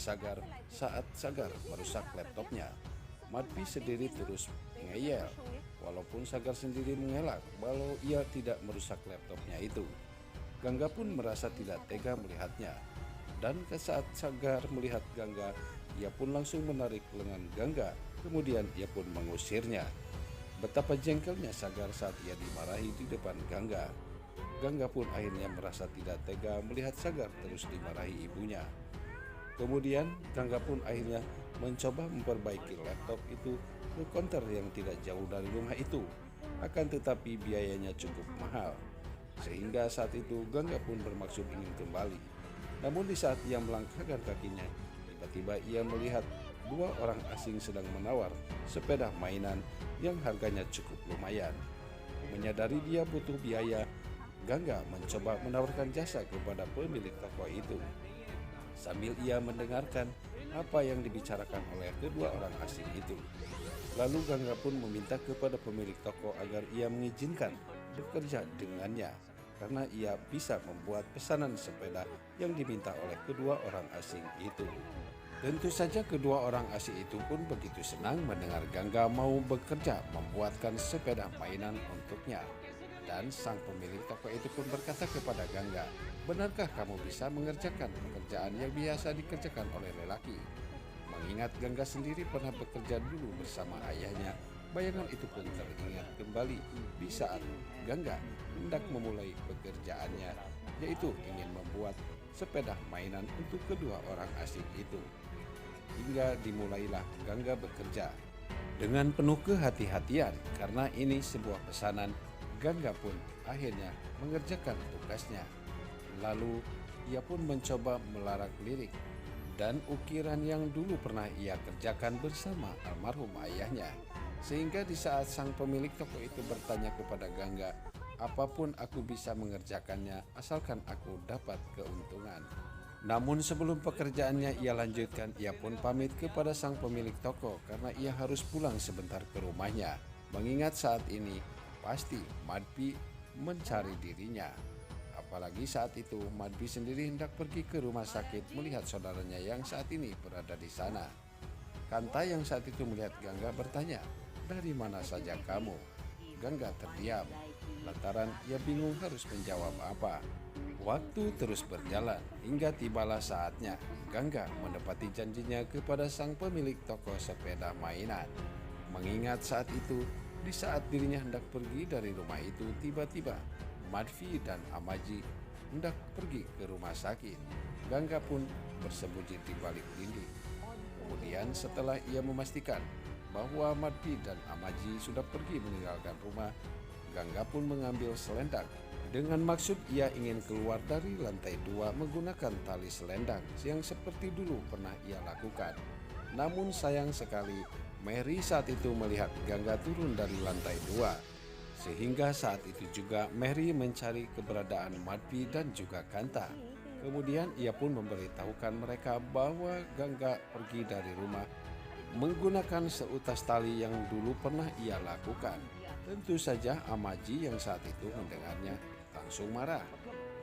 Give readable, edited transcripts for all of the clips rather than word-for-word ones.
Sagar saat Sagar merusak laptopnya. Madpi sendiri terus ngeyel, walaupun Sagar sendiri mengelak walau ia tidak merusak laptopnya itu. Gangga pun merasa tidak tega melihatnya. Dan saat Sagar melihat Gangga, ia pun langsung menarik lengan Gangga, kemudian ia pun mengusirnya. Betapa jengkelnya Sagar saat ia dimarahi di depan Gangga. Gangga pun akhirnya merasa tidak tega melihat Sagar terus dimarahi ibunya. Kemudian Gangga pun akhirnya mencoba memperbaiki laptop itu ke konter yang tidak jauh dari rumah itu. Akan tetapi biayanya cukup mahal. Sehingga saat itu Gangga pun bermaksud ingin kembali. Namun di saat ia melangkahkan kakinya, tiba-tiba ia melihat dua orang asing sedang menawar sepeda mainan yang harganya cukup lumayan. Menyadari dia butuh biaya, Gangga mencoba menawarkan jasa kepada pemilik toko itu. Sambil ia mendengarkan apa yang dibicarakan oleh kedua orang asing itu. Lalu Gangga pun meminta kepada pemilik toko agar ia mengizinkan bekerja dengannya karena ia bisa membuat pesanan sepeda yang diminta oleh kedua orang asing itu. Tentu saja kedua orang asing itu pun begitu senang mendengar Gangga mau bekerja membuatkan sepeda mainan untuknya. Dan sang pemilik toko itu pun berkata kepada Gangga, "Benarkah kamu bisa mengerjakan pekerjaan yang biasa dikerjakan oleh lelaki?" Mengingat Gangga sendiri pernah bekerja dulu bersama ayahnya, bayangan itu pun teringat kembali di saat Gangga hendak memulai pekerjaannya, yaitu ingin membuat sepeda mainan untuk kedua orang asing itu. Hingga dimulailah Gangga bekerja dengan penuh kehati-hatian karena ini sebuah pesanan. Gangga pun akhirnya mengerjakan tugasnya. Lalu ia pun mencoba melarak lirik dan ukiran yang dulu pernah ia kerjakan bersama almarhum ayahnya. Sehingga di saat sang pemilik toko itu bertanya kepada Gangga, "Apapun aku bisa mengerjakannya asalkan aku dapat keuntungan." Namun sebelum pekerjaannya ia lanjutkan, ia pun pamit kepada sang pemilik toko karena ia harus pulang sebentar ke rumahnya. Mengingat saat ini pasti Madpi mencari dirinya. Apalagi saat itu Madpi sendiri hendak pergi ke rumah sakit melihat saudaranya yang saat ini berada di sana. Kanta yang saat itu melihat Gangga bertanya, "Dari mana saja kamu?" Gangga terdiam lantaran ia bingung harus menjawab apa. Waktu terus berjalan hingga tibalah saatnya Gangga menepati janjinya kepada sang pemilik toko sepeda mainan. Mengingat saat itu, di saat dirinya hendak pergi dari rumah itu, tiba-tiba Madpi dan Amaji hendak pergi ke rumah sakit. Gangga pun bersembunyi di balik dinding. Kemudian setelah ia memastikan bahwa Madpi dan Amaji sudah pergi meninggalkan rumah, Gangga pun mengambil selendang dengan maksud ia ingin keluar dari lantai 2 menggunakan tali selendang yang seperti dulu pernah ia lakukan. Namun sayang sekali Mary saat itu melihat Gangga turun dari lantai 2. Sehingga saat itu juga Mary mencari keberadaan Madpi dan juga Kanta. Kemudian ia pun memberitahukan mereka bahwa Gangga pergi dari rumah menggunakan seutas tali yang dulu pernah ia lakukan. Tentu saja Amaji yang saat itu mendengarnya langsung marah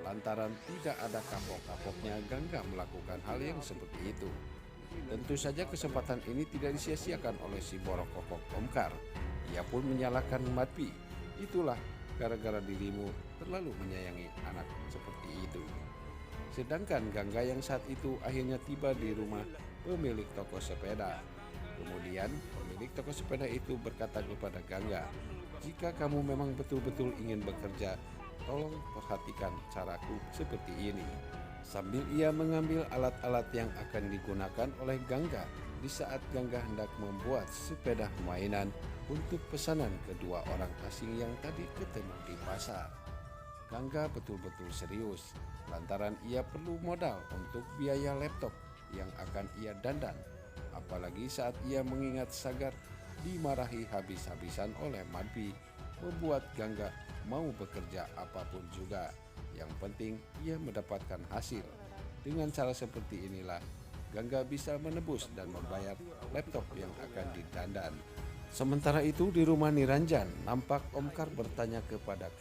lantaran tidak ada kapok-kapoknya Gangga melakukan hal yang seperti itu. Tentu saja kesempatan ini tidak disia-siakan oleh si borok kokok Omkar. Ia pun menyalahkan Madpi. "Itulah gara-gara dirimu terlalu menyayangi anak seperti itu." Sedangkan Gangga yang saat itu akhirnya tiba di rumah pemilik toko sepeda. Kemudian pemilik toko sepeda itu berkata kepada Gangga, "Jika kamu memang betul-betul ingin bekerja, tolong perhatikan caraku seperti ini." Sambil ia mengambil alat-alat yang akan digunakan oleh Gangga di saat Gangga hendak membuat sepeda mainan untuk pesanan kedua orang asing yang tadi ketemu di pasar. Gangga betul-betul serius lantaran ia perlu modal untuk biaya laptop yang akan ia dandan. Apalagi saat ia mengingat Sagar dimarahi habis-habisan oleh Madpi, membuat Gangga mau bekerja apapun juga. Yang penting ia mendapatkan hasil. Dengan cara seperti inilah Gangga bisa menebus dan membayar laptop yang akan didandan. Sementara itu di rumah Niranjan, nampak Omkar bertanya kepada